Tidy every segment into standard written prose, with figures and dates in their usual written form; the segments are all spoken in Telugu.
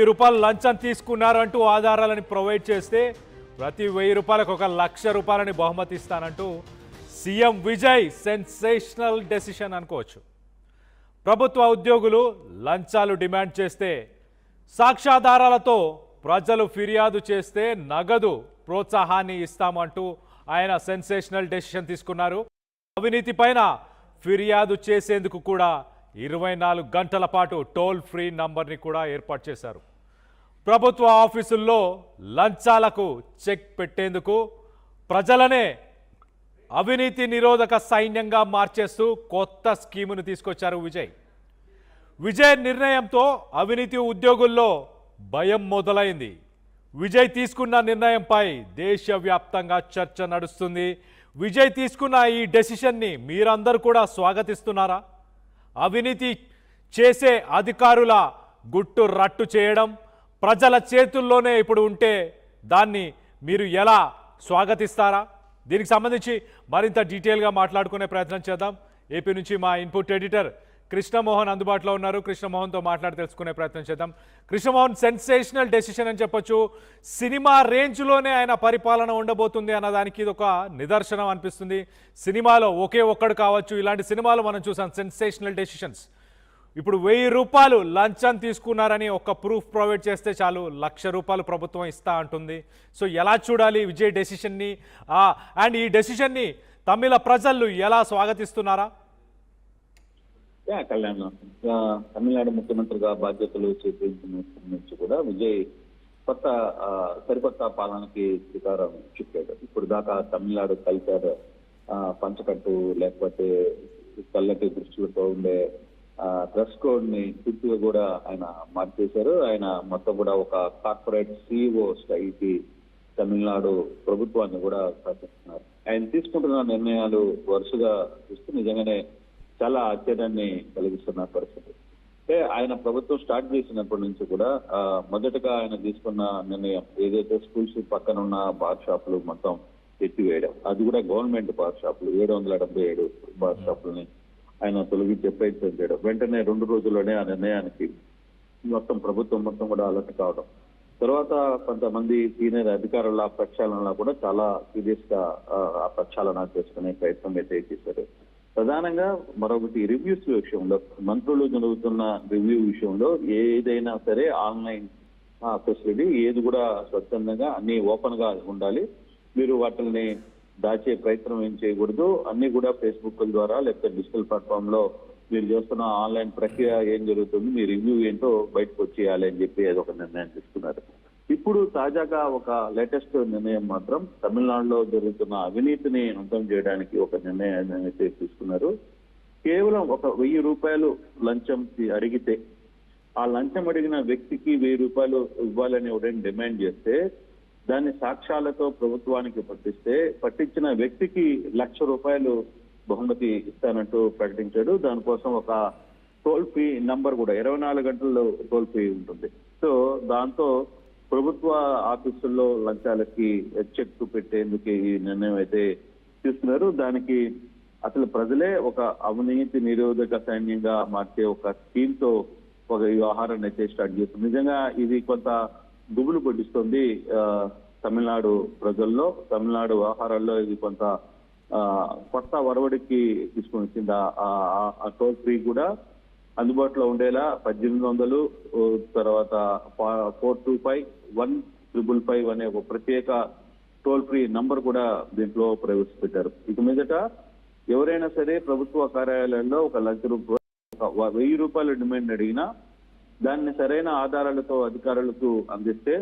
రూపాయలు లంచం తీసుకున్నారు అంటూ ఆధారాలను ప్రొవైడ్ చేస్తే ప్రతి 1000 రూపాయలకు ఒక ₹1,00,000 బహుమతి ఇస్తానంటూ సీఎం విజయ్ సెన్సేషనల్ డెసిషన్ అనుకోవచ్చు. ప్రభుత్వ ఉద్యోగులు లంచాలు డిమాండ్ చేస్తే సాక్ష్యాధారాలతో ప్రజలు ఫిర్యాదు చేస్తే నగదు ప్రోత్సాహాన్ని ఇస్తామంటూ ఆయన సెన్సేషనల్ డెసిషన్ తీసుకున్నారు. అవినీతి పైన ఫిర్యాదు చేసేందుకు కూడా 24 గంటల పాటు టోల్ ఫ్రీ నంబర్ని కూడా ఏర్పాటు చేశారు. ప్రభుత్వ ఆఫీసుల్లో లంచాలకు చెక్ పెట్టేందుకు ప్రజలనే అవినీతి నిరోధక సైన్యంగా మార్చేస్తూ కొత్త స్కీమును తీసుకొచ్చారు విజయ్ నిర్ణయంతో అవినీతి ఉద్యోగుల్లో భయం మొదలైంది. విజయ్ తీసుకున్న నిర్ణయంపై దేశవ్యాప్తంగా చర్చ నడుస్తుంది. విజయ్ తీసుకున్న ఈ డెసిషన్ని మీరందరూ కూడా స్వాగతిస్తున్నారా? అవినీతి చేసే అధికారుల గుట్టు రట్టు చేయడం ప్రజల చేతుల్లోనే ఇప్పుడు ఉంటే దాన్ని మీరు ఎలా స్వాగతిస్తారా? దీనికి సంబంధించి మరింత డీటెయిల్గా మాట్లాడుకునే ప్రయత్నం చేద్దాం. ఏపీ నుంచి మా ఇన్పుట్ ఎడిటర్ కృష్ణమోహన్ అందుబాటులో ఉన్నారు. కృష్ణమోహన్తో మాట్లాడి తెలుసుకునే ప్రయత్నం చేద్దాం. కృష్ణమోహన్, సెన్సేషనల్ డెసిషన్ అని చెప్పొచ్చు. సినిమా రేంజ్లోనే ఆయన పరిపాలన ఉండబోతుంది అన్నదానికి ఇది ఒక నిదర్శనం అనిపిస్తుంది. సినిమాలో ఒకే ఒక్కడు కావచ్చు, ఇలాంటి సినిమాలు మనం చూసాం సెన్సేషనల్ డెసిషన్స్. ఇప్పుడు 1000 రూపాయలు లంచం తీసుకున్నారని ఒక ప్రూఫ్ ప్రొవైడ్ చేస్తే చాలు ₹1,00,000 ప్రభుత్వం ఇస్తా అంటుంది. సో ఎలా చూడాలి విజయ్ డెసిషన్ని? అండ్ ఈ డెసిషన్ని తమిళ ప్రజలు ఎలా స్వాగతిస్తున్నారా? కళ్యాణ్ తమిళనాడు ముఖ్యమంత్రిగా బాధ్యతలు చేపట్టిన నుంచి కూడా విజయ్ సరికొత్త పాలనకి శ్రీకారం చుట్టాడు. ఇప్పుడు దాకా తమిళనాడు కల్చర్ పంచకట్టు లేకపోతే తెల్లటి దృష్టిలతో ఉండే డ్రెస్ కోడ్ ని పూర్తిగా కూడా ఆయన మార్చేశారు. ఆయన మొత్తం కూడా ఒక కార్పొరేట్ సిఇఓ స్థాయికి తమిళనాడు ప్రభుత్వాన్ని కూడా శాసిస్తున్నారు. ఆయన తీసుకుంటున్న నిర్ణయాలు వరుసగా చూస్తూ నిజంగానే చాలా ఆశ్చర్యాన్ని కలిగిస్తున్న పరిస్థితి. అంటే ఆయన ప్రభుత్వం స్టార్ట్ చేసినప్పటి నుంచి కూడా మొదటగా ఆయన తీసుకున్న నిర్ణయం ఏదైతే స్కూల్స్ పక్కన ఉన్న బార్ షాపులు మొత్తం ఎత్తివేయడం, అది కూడా గవర్నమెంట్ బార్ షాపులు 777 బార్ షాపులని ఆయన తొలగించే ప్రయత్నం చేయడం. వెంటనే 2 రోజుల్లోనే ఆ నిర్ణయానికి ప్రభుత్వం మొత్తం కూడా అలర్ట్ కావడం. తర్వాత కొంతమంది సీనియర్ అధికారుల ప్రక్షాళన కూడా చాలా సీరియస్ గా ఆ ప్రక్షాళన చేసుకునే ప్రయత్నం అయితే చేశారు. ప్రధానంగా మరొకటి రివ్యూస్ విషయంలో, మంత్రులు జరుగుతున్న రివ్యూ విషయంలో ఏదైనా సరే ఆన్లైన్ ఫెసిలిటీ ఏది కూడా స్వచ్ఛందంగా అన్ని ఓపెన్ గా ఉండాలి. మీరు వాటిని దాచే ప్రయత్నం ఏం చేయకూడదు. అన్ని కూడా ఫేస్బుక్ ద్వారా లేకపోతే డిజిటల్ ప్లాట్ఫామ్ లో మీరు చేస్తున్న ఆన్లైన్ ప్రక్రియ ఏం జరుగుతుంది, మీ రివ్యూ ఏంటో బయటకు వచ్చేయాలి అని చెప్పి అదొక నిర్ణయం తీసుకున్నారు. ఇప్పుడు తాజాగా ఒక లేటెస్ట్ నిర్ణయం మాత్రం తమిళనాడులో జరుగుతున్న అవినీతిని అంతం చేయడానికి ఒక నిర్ణయాన్ని అయితే తీసుకున్నారు. కేవలం ఒక 1000 రూపాయలు లంచం అడిగితే ఆ లంచం అడిగిన వ్యక్తికి 1000 రూపాయలు ఇవ్వాలని ఎవరైనా డిమాండ్ చేస్తే దాన్ని సాక్ష్యాలతో ప్రభుత్వానికి పట్టించిన వ్యక్తికి ₹1,00,000 బహుమతి ఇస్తానంటూ ప్రకటించాడు. దానికోసం ఒక టోల్ ఫ్రీ నంబర్ కూడా 24 గంటల్లో టోల్ ఫ్రీ ఉంటుంది. సో దాంతో ప్రభుత్వ ఆఫీసుల్లో లంచాలకి చెక్ పెట్టేందుకు ఈ నిర్ణయం అయితే తీసుకున్నారు. దానికి అసలు ప్రజలే ఒక అవినీతి నిరోధక సైన్యంగా మార్చే ఒక స్కీమ్ తో ఒక వ్యవహారాన్ని అయితే స్టార్ట్ చేస్తుంది. నిజంగా ఇది కొంత గుబులు పట్టిస్తుంది తమిళనాడు ప్రజల్లో. తమిళనాడు వ్యవహారాల్లో ఇది కొంత కొత్త ఒరవడికి తీసుకుని వచ్చింది. ఆ టోల్ ఫ్రీ కూడా అందుబాటులో ఉండేలా 1800 తర్వాత 425-1555 అనే ఒక ప్రత్యేక టోల్ ఫ్రీ నంబర్ కూడా దీంట్లో ప్రవేశపెట్టారు. ఇక మీదట ఎవరైనా సరే ప్రభుత్వ కార్యాలయాల్లో ఒక ₹1,00,000 డిమాండ్ అడిగినా దాన్ని సరైన ఆధారాలతో అధికారులకు అందిస్తే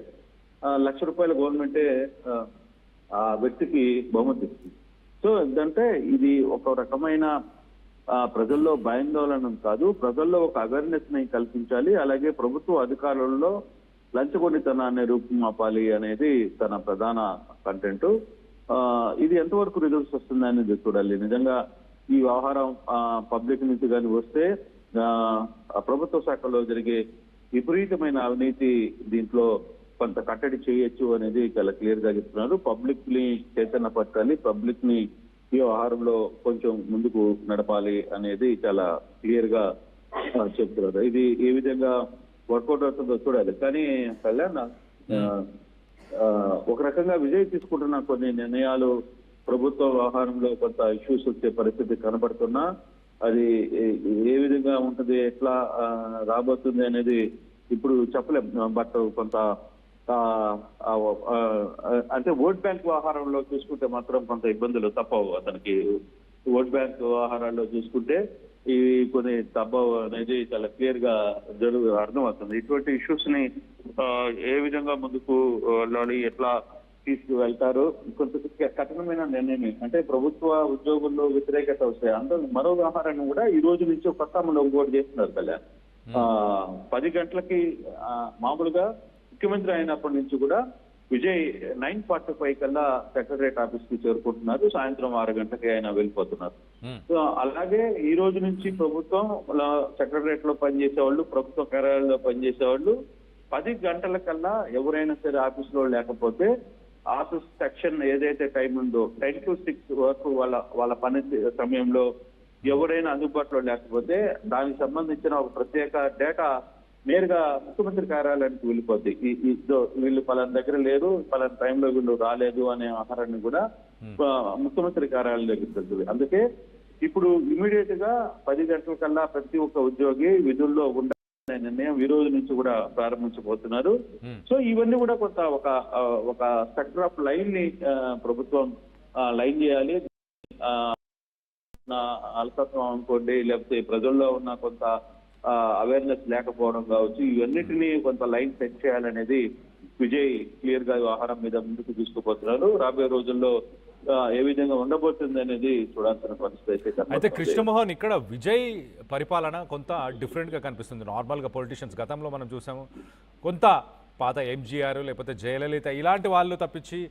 ₹1,00,000 గవర్నమెంటే ఆ వ్యక్తికి బహుమతి ఇస్తుంది. సో ఏంటంటే ఇది ఒక రకమైన ప్రజల్లో భయాందోళన కాదు, ప్రజల్లో ఒక అవేర్నెస్ ని కల్పించాలి. అలాగే ప్రభుత్వ అధికారులలో లంచగొండితనాన్ని రూపుమాపాలి అనేది తన ప్రధాన కంటెంట్. ఇది ఎంతవరకు రిజల్ట్స్ వస్తుంది అనేది చూడాలి. నిజంగా ఈ వ్యవహారం పబ్లిక్ నుంచి కానీ వస్తే ప్రభుత్వ శాఖలో జరిగే విపరీతమైన అవినీతి దీంట్లో కొంత కట్టడి చేయొచ్చు అనేది చాలా క్లియర్ గా చెప్తున్నారు. పబ్లిక్ ని చైతన్యపరచాలి, పబ్లిక్ ని ఈ వ్యవహారంలో కొంచెం ముందుకు నడపాలి అనేది చాలా క్లియర్ గా చెప్తున్నారు. ఇది ఏ విధంగా వర్కౌట్ అవుతుందో చూడాలి. కానీ కళ్యాణ్ ఒక రకంగా విజయ్ తీసుకుంటున్న కొన్ని నిర్ణయాలు ప్రభుత్వ వ్యవహారంలో కొంత ఇష్యూస్ వచ్చే పరిస్థితి కనబడుతున్నా అది ఏ విధంగా ఉంటుంది, ఎట్లా రాబోతుంది అనేది ఇప్పుడు చెప్పలేం. బట్ కొంత అంటే ఓట్ బ్యాంక్ వ్యవహారంలో చూసుకుంటే మాత్రం కొంత ఇబ్బందులు తప్పవు అతనికి. ఓట్ బ్యాంక్ వ్యవహారాల్లో చూసుకుంటే ఇవి కొన్ని తప్పవు అనేది చాలా క్లియర్ గా అర్థమవుతుంది. ఇటువంటి ఇష్యూస్ ని ఏ విధంగా ముందుకు వెళ్ళాలి, ఎట్లా తీసుకువెళ్తారు, కొంత కఠినమైన నిర్ణయం. అంటే ప్రభుత్వ ఉద్యోగుల్లో వ్యతిరేకత వస్తాయి. అందులో మరో వ్యవహారాన్ని కూడా ఈ రోజు నుంచి కొత్త అమలు ఇంకోటి చేస్తున్నారు కళ్యాణ్. 10 గంటలకి మామూలుగా ముఖ్యమంత్రి అయినప్పటి నుంచి కూడా విజయ్ 9:45 కల్లా సెక్రటరియట్ ఆఫీస్ కి చేరుకుంటున్నారు. సాయంత్రం 6 గంటలకి ఆయన వెళ్ళిపోతున్నారు. సో అలాగే ఈ రోజు నుంచి ప్రభుత్వం సెక్రటరియట్ లో పనిచేసే వాళ్ళు, ప్రభుత్వ కార్యాలయంలో పనిచేసే వాళ్ళు 10 గంటల కల్లా ఎవరైనా సరే ఆఫీస్ లో లేకపోతే ఆఫీస్ సెక్షన్ ఏదైతే టైం ఉందో 10 to 6 వరకు వాళ్ళ పని సమయంలో ఎవరైనా అందుబాటులో లేకపోతే దానికి సంబంధించిన ఒక ప్రత్యేక డేటా నేరుగా ముఖ్యమంత్రి కార్యాలయానికి వెళ్ళిపోద్ది. వీళ్ళు పలానా దగ్గర లేరు, పలానా టైంలో వీళ్ళు రాలేదు అనే ఆహారాన్ని కూడా ముఖ్యమంత్రి కార్యాలయం దగ్గరికి వెళ్తుంది. అందుకే ఇప్పుడు ఇమీడియట్ గా 10 గంటల కల్లా ప్రతి ఒక్క ఉద్యోగి విధుల్లో ఉండాలనే నిర్ణయం ఈ రోజు నుంచి కూడా ప్రారంభించబోతున్నారు. సో ఇవన్నీ కూడా కొంత ఒక సెక్టర్ ఆఫ్ లైన్ ని ప్రభుత్వం లైన్ చేయాలి. అల్పత్వం అనుకోండి, లేకపోతే ప్రజల్లో ఉన్న కొంత అవేర్నెస్ లేకపోవడం కావచ్చు, ఇవన్నిటినీ కొంత లైన్ సెట్ చేయాలనేది విజయ్ క్లియర్ గా వ్యవహారం మీద ముందుకు తీసుకుపోతున్నారు. రాబోయే రోజుల్లో ఏ విధంగా ఉండబోతుంది అనేది చూడాల్సిన పరిస్థితి అయితే కృష్ణమోహన్, ఇక్కడ విజయ్ పరిపాలన కొంత డిఫరెంట్ గా కనిపిస్తుంది. నార్మల్ గా పొలిటీషియన్స్ గతంలో మనం చూసాము, కొంత పాత ఎంజీఆర్ లేకపోతే జయలలిత ఇలాంటి వాళ్ళు తప్పించి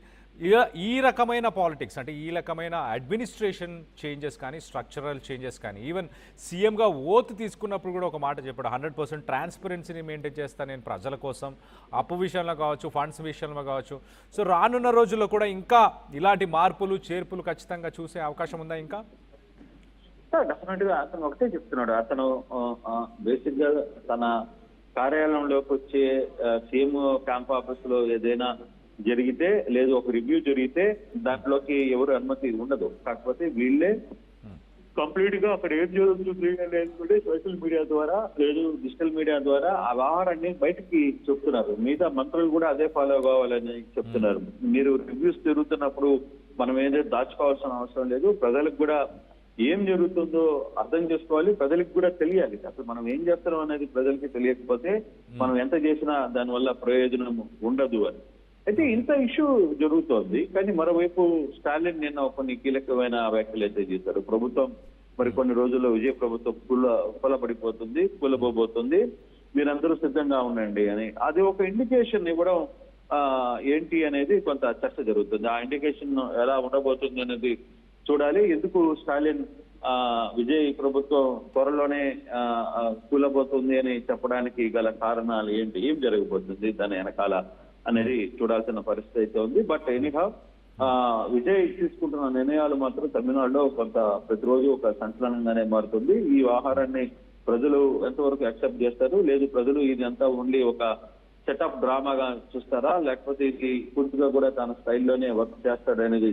ఈ రకమైన పాలిటిక్స్ అంటే ఈ రకమైన అడ్మినిస్ట్రేషన్ చేంజెస్ కానీ స్ట్రక్చరల్ చేంజెస్ కానీ ఈవెన్ సీఎంగా ఓత్ తీసుకున్నప్పుడు కూడా ఒక మాట చెప్పాడు, 100% ట్రాన్స్పరెన్సీని మెయింటైన్ చేస్తాను నేను ప్రజల కోసం, అప్పు విషయంలో కావచ్చు, ఫండ్స్ విషయంలో కావచ్చు. సో రానున్న రోజుల్లో కూడా ఇంకా ఇలాంటి మార్పులు చేర్పులు ఖచ్చితంగా చూసే అవకాశం ఉందా? ఇంకా డెఫినెట్ గా అతను ఒకటే చెప్తున్నాడు. అతను బేసిక్ గా తన కార్యాలయంలోకి వచ్చే సీఎం క్యాంప్ ఆఫీస్ లో ఏదైనా జరిగితే, లేదు ఒక రివ్యూ జరిగితే దాంట్లోకి ఎవరు అనుమతి ఉండదు. కాకపోతే వీళ్ళే కంప్లీట్ గా అక్కడ ఏం జరుగుతుంది అనేది సోషల్ మీడియా ద్వారా లేదు డిజిటల్ మీడియా ద్వారా ఆ వ్యవహారాన్ని బయటికి చెప్తున్నారు. మిగతా మంత్రులు కూడా అదే ఫాలో కావాలని చెప్తున్నారు. మీరు రివ్యూస్ జరుగుతున్నప్పుడు మనం ఏదైతే దాచుకోవాల్సిన అవసరం లేదు, ప్రజలకు కూడా ఏం జరుగుతుందో అర్థం చేసుకోవాలి, ప్రజలకు కూడా తెలియాలి. అసలు మనం ఏం చేస్తున్నాం అనేది ప్రజలకి తెలియకపోతే మనం ఎంత చేసినా దానివల్ల ప్రయోజనం ఉండదు అని. అయితే ఇంత ఇష్యూ జరుగుతోంది. కానీ మరోవైపు స్టాలిన్ నిన్న కొన్ని కీలకమైన వ్యాఖ్యలు అయితే చేశారు. ప్రభుత్వం మరి కొన్ని రోజుల్లో విజయ ప్రభుత్వం కూలబడిపోతుంది, కూలబోబోతుంది, మీరందరూ సిద్ధంగా ఉండండి అని. అది ఒక ఇండికేషన్ ఇవ్వడం ఏంటి అనేది కొంత చర్చ జరుగుతుంది. ఆ ఇండికేషన్ ఎలా ఉండబోతుంది అనేది చూడాలి. ఎందుకు స్టాలిన్ విజయ్ ప్రభుత్వం త్వరలోనే కూలబోతుంది అని చెప్పడానికి గల కారణాలు ఏంటి, ఏం జరగబోతుంది దాని వెనకాల అనేది చూడాల్సిన పరిస్థితి అయితే ఉంది. బట్ ఎనీహౌ విజయ్ తీసుకుంటున్న నిర్ణయాలు మాత్రం తమిళనాడులో కొంత ప్రతిరోజు ఒక సంచలనంగానే మారుతుంది. ఈ వ్యవహారాన్ని ప్రజలు ఎంతవరకు యాక్సెప్ట్ చేస్తారు, లేదు ప్రజలు ఇది అంతా ఉండి ఒక సెటప్ డ్రామాగా చూస్తారా, లేకపోతే ఇది పూర్తిగా కూడా తన స్టైల్లోనే వర్క్ చేస్తాడనేది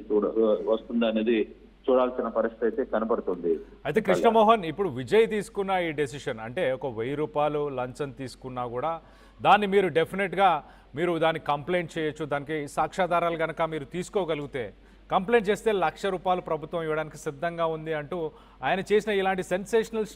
వస్తుందా అనేది చూడాల్సిన పరిస్థితి అయితే కనపడుతుంది. అయితే కృష్ణమోహన్, ఇప్పుడు విజయ్ తీసుకున్న ఈ డెసిషన్ అంటే ఒక 1000 రూపాయలు లంచం తీసుకున్నా కూడా దాన్ని మీరు డెఫినెట్గా మీరు దాన్ని కంప్లైంట్ చేయొచ్చు. దానికి సాక్ష్యాధారాలు కనుక మీరు తీసుకోగలిగితే కంప్లైంట్ చేస్తే 1,00,000 రూపాయలు ప్రభుత్వం ఇవ్వడానికి సిద్ధంగా ఉంది అంటూ ఆయన చేసిన ఇలాంటి సెన్సేషనల్